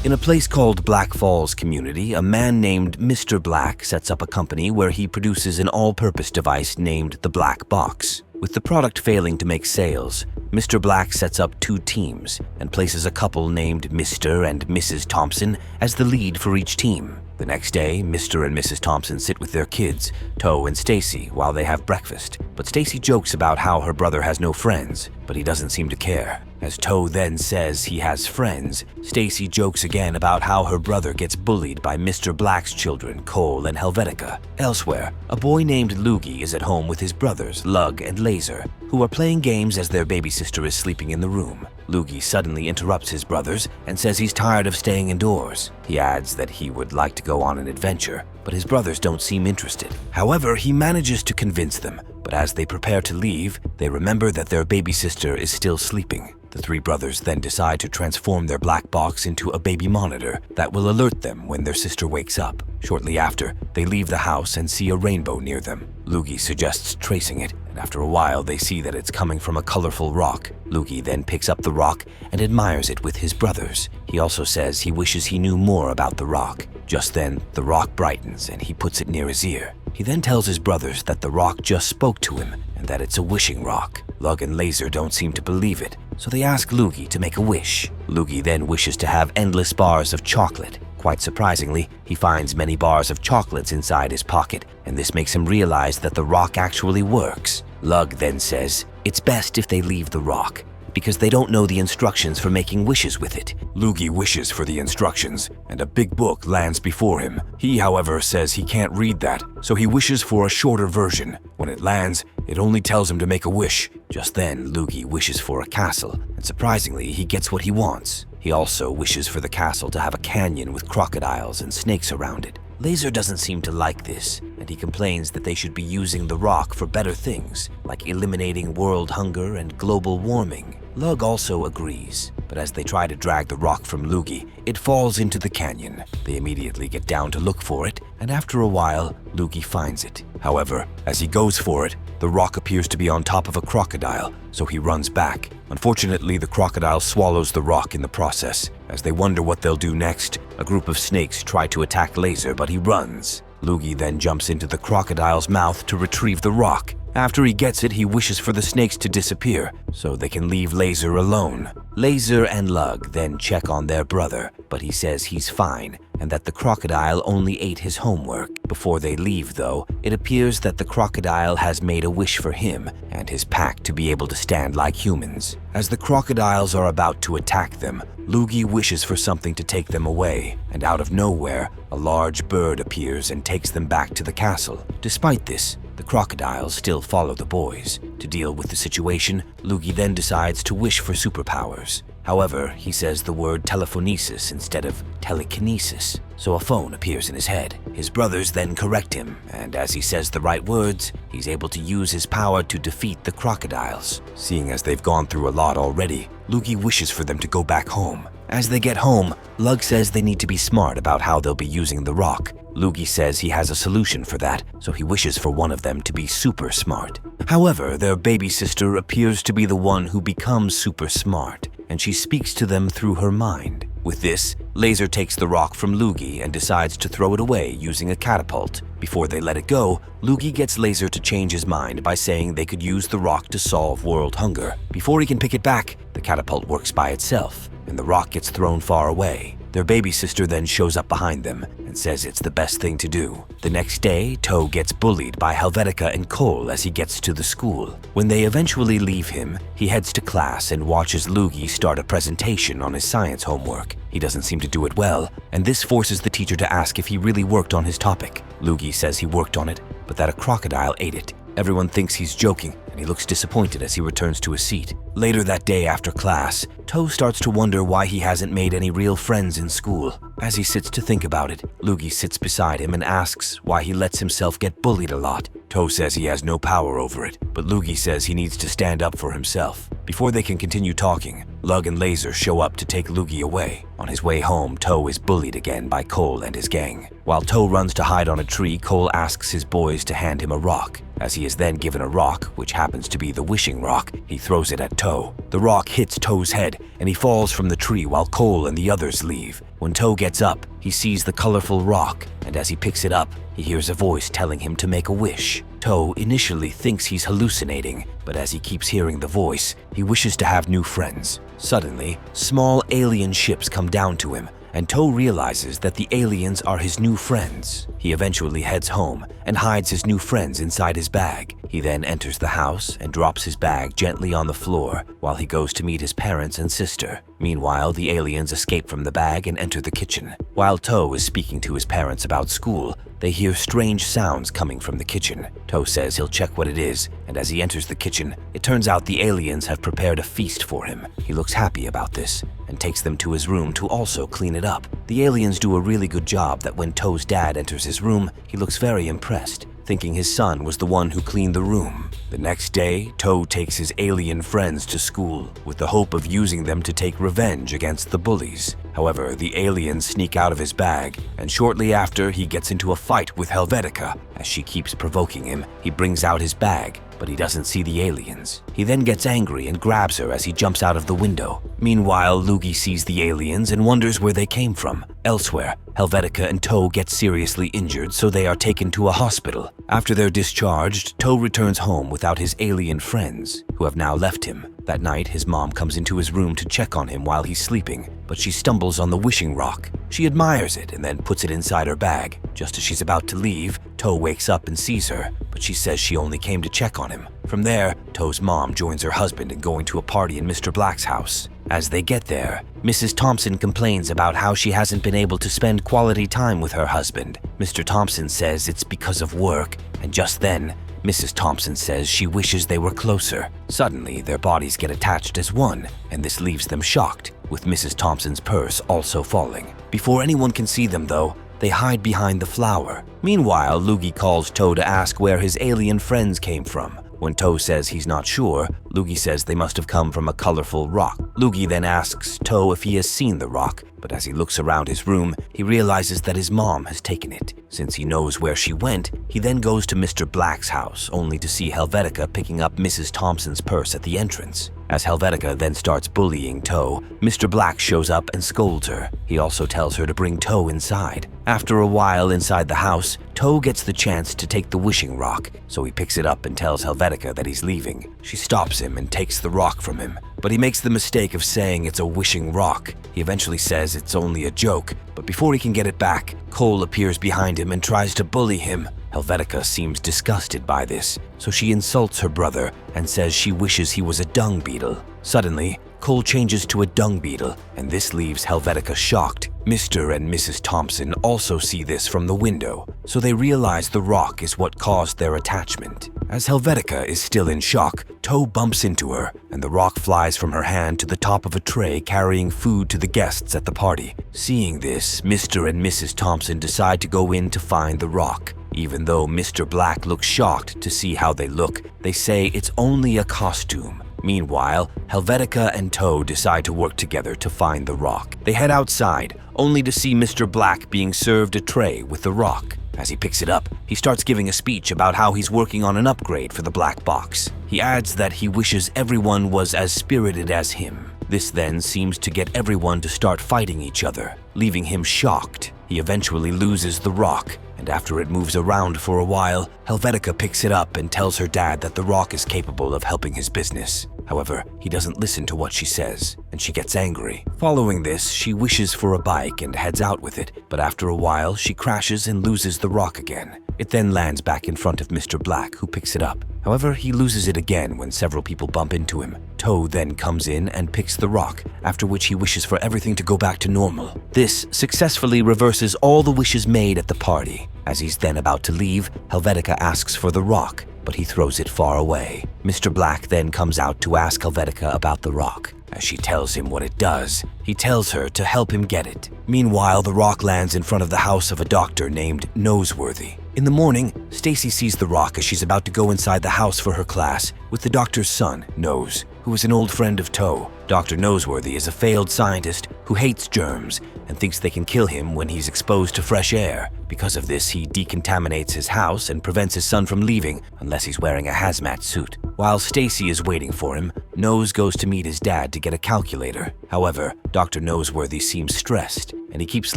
In a place called Black Falls Community, a man named Mr. Black sets up a company where he produces an all-purpose device named the Black Box. With the product failing to make sales, Mr. Black sets up two teams and places a couple named Mr. and Mrs. Thompson as the lead for each team. The next day, Mr. and Mrs. Thompson sit with their kids, Toe and Stacy, while they have breakfast. But Stacy jokes about how her brother has no friends, but he doesn't seem to care. As Toe then says he has friends, Stacy jokes again about how her brother gets bullied by Mr. Black's children, Cole and Helvetica. Elsewhere, a boy named Loogie is at home with his brothers, Lug and Laser, who are playing games as their baby sister is sleeping in the room. Loogie suddenly interrupts his brothers and says he's tired of staying indoors. He adds that he would like to go on an adventure, but his brothers don't seem interested. However, he manages to convince them, but as they prepare to leave, they remember that their baby sister is still sleeping. The three brothers then decide to transform their black box into a baby monitor that will alert them when their sister wakes up. Shortly after, they leave the house and see a rainbow near them. Loogie suggests tracing it, and after a while they see that it's coming from a colorful rock. Loogie then picks up the rock and admires it with his brothers. He also says he wishes he knew more about the rock. Just then, the rock brightens and he puts it near his ear. He then tells his brothers that the rock just spoke to him and that it's a wishing rock. Lug and Laser don't seem to believe it, so they ask Loogie to make a wish. Loogie then wishes to have endless bars of chocolate. Quite surprisingly, he finds many bars of chocolates inside his pocket, and this makes him realize that the rock actually works. Lug then says it's best if they leave the rock, because they don't know the instructions for making wishes with it. Loogie wishes for the instructions, and a big book lands before him. He, however, says he can't read that, so he wishes for a shorter version. When it lands, it only tells him to make a wish. Just then, Loogie wishes for a castle, and surprisingly, he gets what he wants. He also wishes for the castle to have a canyon with crocodiles and snakes around it. Laser doesn't seem to like this, and he complains that they should be using the rock for better things, like eliminating world hunger and global warming. Lug also agrees, but as they try to drag the rock from Loogie, it falls into the canyon. They immediately get down to look for it, and after a while, Loogie finds it. However, as he goes for it, the rock appears to be on top of a crocodile, so he runs back. Unfortunately, the crocodile swallows the rock in the process. As they wonder what they'll do next, a group of snakes try to attack Laser, but he runs. Loogie then jumps into the crocodile's mouth to retrieve the rock. After he gets it, he wishes for the snakes to disappear so they can leave Laser alone. Laser and Lug then check on their brother, but he says he's fine and that the crocodile only ate his homework. Before they leave, though, it appears that the crocodile has made a wish for him and his pack to be able to stand like humans. As the crocodiles are about to attack them, Loogie wishes for something to take them away, and out of nowhere, a large bird appears and takes them back to the castle. Despite this, the crocodiles still follow the boys. To deal with the situation, Loogie then decides to wish for superpowers. However, he says the word telephonesis instead of telekinesis, so a phone appears in his head. His brothers then correct him, and as he says the right words, he's able to use his power to defeat the crocodiles. Seeing as they've gone through a lot already, Loogie wishes for them to go back home. As they get home, Lug says they need to be smart about how they'll be using the rock. Loogie says he has a solution for that, so he wishes for one of them to be super smart. However, their baby sister appears to be the one who becomes super smart, and she speaks to them through her mind. With this, Laser takes the rock from Loogie and decides to throw it away using a catapult. Before they let it go, Loogie gets Laser to change his mind by saying they could use the rock to solve world hunger. Before he can pick it back, the catapult works by itself, and the rock gets thrown far away. Their baby sister then shows up behind them and says it's the best thing to do. The next day, Toe gets bullied by Helvetica and Cole as he gets to the school. When they eventually leave him, he heads to class and watches Loogie start a presentation on his science homework. He doesn't seem to do it well, and this forces the teacher to ask if he really worked on his topic. Loogie says he worked on it, but that a crocodile ate it. Everyone thinks he's joking, and he looks disappointed as he returns to his seat. Later that day after class, Toe starts to wonder why he hasn't made any real friends in school. As he sits to think about it, Loogie sits beside him and asks why he lets himself get bullied a lot. Toe says he has no power over it, but Loogie says he needs to stand up for himself. Before they can continue talking, Lug and Laser show up to take Loogie away. On his way home, Toe is bullied again by Cole and his gang. While Toe runs to hide on a tree, Cole asks his boys to hand him a rock. As he is then given a rock, which happens to be the wishing rock, he throws it at Toe. The rock hits Toe's head, and he falls from the tree while Cole and the others leave. When Toe gets up, he sees the colorful rock, and as he picks it up, he hears a voice telling him to make a wish. Toe initially thinks he's hallucinating, but as he keeps hearing the voice, he wishes to have new friends. Suddenly, small alien ships come down to him, and Toe realizes that the aliens are his new friends. He eventually heads home and hides his new friends inside his bag. He then enters the house and drops his bag gently on the floor while he goes to meet his parents and sister. Meanwhile, the aliens escape from the bag and enter the kitchen. While Toe is speaking to his parents about school, they hear strange sounds coming from the kitchen. Toe says he'll check what it is, and as he enters the kitchen, it turns out the aliens have prepared a feast for him. He looks happy about this and takes them to his room to also clean it up. The aliens do a really good job that when Toe's dad enters his room, he looks very impressed, thinking his son was the one who cleaned the room. The next day, Toe takes his alien friends to school with the hope of using them to take revenge against the bullies. However, the aliens sneak out of his bag, and shortly after, he gets into a fight with Helvetica. As she keeps provoking him, he brings out his bag, but he doesn't see the aliens. He then gets angry and grabs her as he jumps out of the window. Meanwhile, Loogie sees the aliens and wonders where they came from. Elsewhere, Helvetica and Toe get seriously injured, so they are taken to a hospital. After they're discharged, Toe returns home without his alien friends, who have now left him. That night, his mom comes into his room to check on him while he's sleeping, but she stumbles on the wishing rock. She admires it and then puts it inside her bag. Just as she's about to leave, Toe wakes up and sees her, but she says she only came to check on him. From there, Toe's mom joins her husband in going to a party in Mr. Black's house. As they get there, Mrs. Thompson complains about how she hasn't been able to spend quality time with her husband. Mr. Thompson says it's because of work, and just then, Mrs. Thompson says she wishes they were closer. Suddenly, their bodies get attached as one, and this leaves them shocked, with Mrs. Thompson's purse also falling. Before anyone can see them, though, they hide behind the flower. Meanwhile, Loogie calls Toe to ask where his alien friends came from. When Toe says he's not sure, Loogie says they must have come from a colorful rock. Loogie then asks Toe if he has seen the rock, but as he looks around his room, he realizes that his mom has taken it. Since he knows where she went, he then goes to Mr. Black's house, only to see Helvetica picking up Mrs. Thompson's purse at the entrance. As Helvetica then starts bullying Toe, Mr. Black shows up and scolds her. He also tells her to bring Toe inside. After a while inside the house, Toe gets the chance to take the wishing rock, so he picks it up and tells Helvetica that he's leaving. She stops him and takes the rock from him, but he makes the mistake of saying it's a wishing rock. He eventually says it's only a joke, but before he can get it back, Cole appears behind him and tries to bully him. Helvetica seems disgusted by this, so she insults her brother and says she wishes he was a dung beetle. Suddenly, Cole changes to a dung beetle, and this leaves Helvetica shocked. Mr. and Mrs. Thompson also see this from the window, so they realize the rock is what caused their attachment. As Helvetica is still in shock, Toe bumps into her, and the rock flies from her hand to the top of a tray carrying food to the guests at the party. Seeing this, Mr. and Mrs. Thompson decide to go in to find the rock. Even though Mr. Black looks shocked to see how they look, they say it's only a costume. Meanwhile, Helvetica and Toe decide to work together to find the rock. They head outside, only to see Mr. Black being served a tray with the rock. As he picks it up, he starts giving a speech about how he's working on an upgrade for the black box. He adds that he wishes everyone was as spirited as him. This then seems to get everyone to start fighting each other, leaving him shocked. He eventually loses the rock, and after it moves around for a while, Helvetica picks it up and tells her dad that the rock is capable of helping his business. However, he doesn't listen to what she says, and she gets angry. Following this, she wishes for a bike and heads out with it, but after a while, she crashes and loses the rock again. It then lands back in front of Mr. Black, who picks it up. However, he loses it again when several people bump into him. Toe then comes in and picks the rock, after which he wishes for everything to go back to normal. This successfully reverses all the wishes made at the party. As he's then about to leave, Helvetica asks for the rock, but he throws it far away. Mr. Black then comes out to ask Helvetica about the rock. As she tells him what it does, he tells her to help him get it. Meanwhile, the rock lands in front of the house of a doctor named Noseworthy. In the morning, Stacy sees the rock as she's about to go inside the house for her class with the doctor's son, Nose, who is an old friend of Toe. Dr. Noseworthy is a failed scientist who hates germs and thinks they can kill him when he's exposed to fresh air. Because of this, he decontaminates his house and prevents his son from leaving unless he's wearing a hazmat suit. While Stacy is waiting for him, Nose goes to meet his dad to get a calculator. However, Dr. Noseworthy seems stressed, and he keeps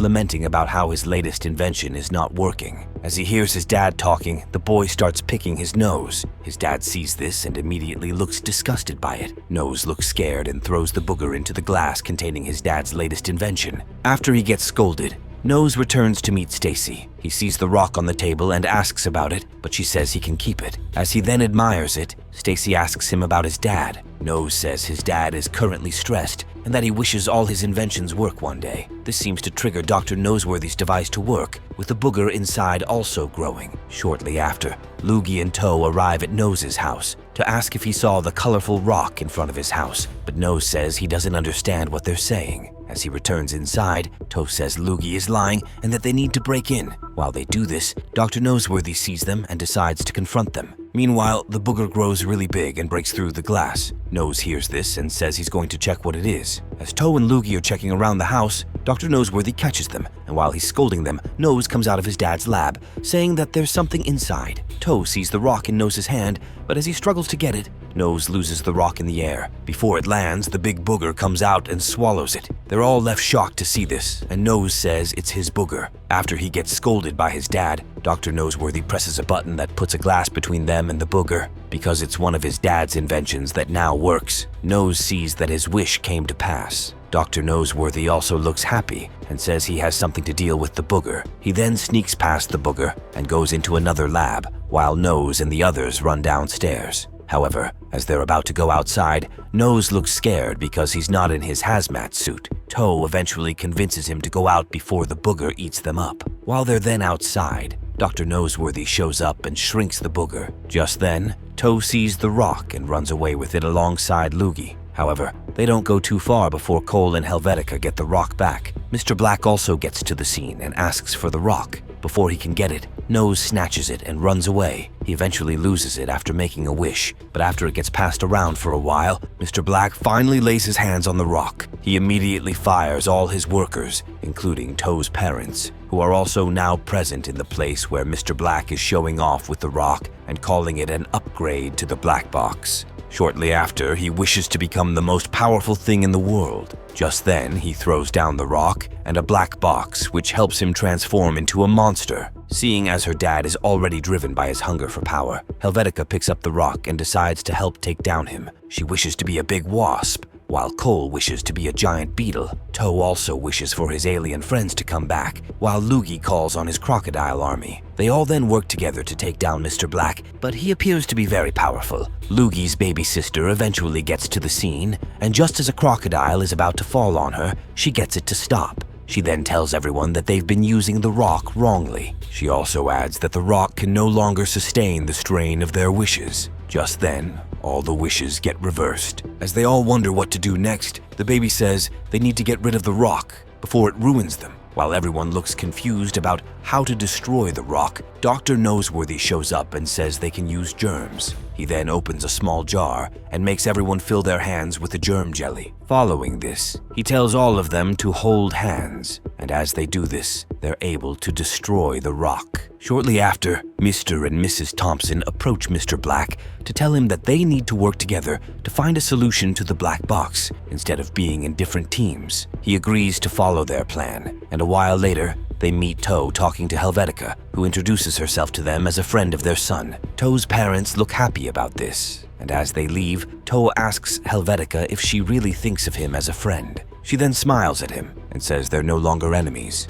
lamenting about how his latest invention is not working. As he hears his dad talking, the boy starts picking his nose. His dad sees this and immediately looks disgusted by it. Nose looks scared and throws the booger into the glass containing his dad's latest invention. After he gets scolded, Nose returns to meet Stacy. He sees the rock on the table and asks about it, but she says he can keep it. As he then admires it, Stacy asks him about his dad. Nose says his dad is currently stressed and that he wishes all his inventions work one day. This seems to trigger Dr. Noseworthy's device to work, with the booger inside also growing. Shortly after, Loogie and Toe arrive at Nose's house to ask if he saw the colorful rock in front of his house, but Nose says he doesn't understand what they're saying. As he returns inside, Toe says Loogie is lying and that they need to break in. While they do this, Dr. Noseworthy sees them and decides to confront them. Meanwhile, the booger grows really big and breaks through the glass. Nose hears this and says he's going to check what it is. As Toe and Loogie are checking around the house, Dr. Noseworthy catches them, and while he's scolding them, Nose comes out of his dad's lab, saying that there's something inside. Toe sees the rock in Nose's hand, but as he struggles to get it, Nose loses the rock in the air. Before it lands, the big booger comes out and swallows it. They're all left shocked to see this, and Nose says it's his booger. After he gets scolded by his dad, Dr. Noseworthy presses a button that puts a glass between them and the booger. Because it's one of his dad's inventions that now works, Nose sees that his wish came to pass. Dr. Noseworthy also looks happy and says he has something to deal with the booger. He then sneaks past the booger and goes into another lab, while Nose and the others run downstairs. However, as they're about to go outside, Nose looks scared because he's not in his hazmat suit. Toe eventually convinces him to go out before the booger eats them up. While they're then outside, Dr. Noseworthy shows up and shrinks the booger. Just then, Toe sees the rock and runs away with it alongside Loogie. However, they don't go too far before Cole and Helvetica get the rock back. Mr. Black also gets to the scene and asks for the rock. Before he can get it, Nose snatches it and runs away. He eventually loses it after making a wish, but after it gets passed around for a while, Mr. Black finally lays his hands on the rock. He immediately fires all his workers, including Toe's parents, who are also now present in the place where Mr. Black is showing off with the rock and calling it an upgrade to the black box. Shortly after, he wishes to become the most powerful thing in the world. Just then, he throws down the rock and a black box, which helps him transform into a monster. Seeing as her dad is already driven by his hunger for power, Helvetica picks up the rock and decides to help take down him. She wishes to be a big wasp, while Cole wishes to be a giant beetle. Toe also wishes for his alien friends to come back, while Loogie calls on his crocodile army. They all then work together to take down Mr. Black, but he appears to be very powerful. Loogie's baby sister eventually gets to the scene, and just as a crocodile is about to fall on her, she gets it to stop. She then tells everyone that they've been using the rock wrongly. She also adds that the rock can no longer sustain the strain of their wishes. Just then, all the wishes get reversed. As they all wonder what to do next, the baby says they need to get rid of the rock before it ruins them. While everyone looks confused about how to destroy the rock, Dr. Noseworthy shows up and says they can use germs. He then opens a small jar and makes everyone fill their hands with the germ jelly. Following this, he tells all of them to hold hands, and as they do this, they're able to destroy the rock. Shortly after, Mr. and Mrs. Thompson approach Mr. Black to tell him that they need to work together to find a solution to the black box instead of being in different teams. He agrees to follow their plan, and a while later, they meet Toe talking to Helvetica, who introduces herself to them as a friend of their son. Toe's parents look happy about this, and as they leave, Toe asks Helvetica if she really thinks of him as a friend. She then smiles at him and says they're no longer enemies.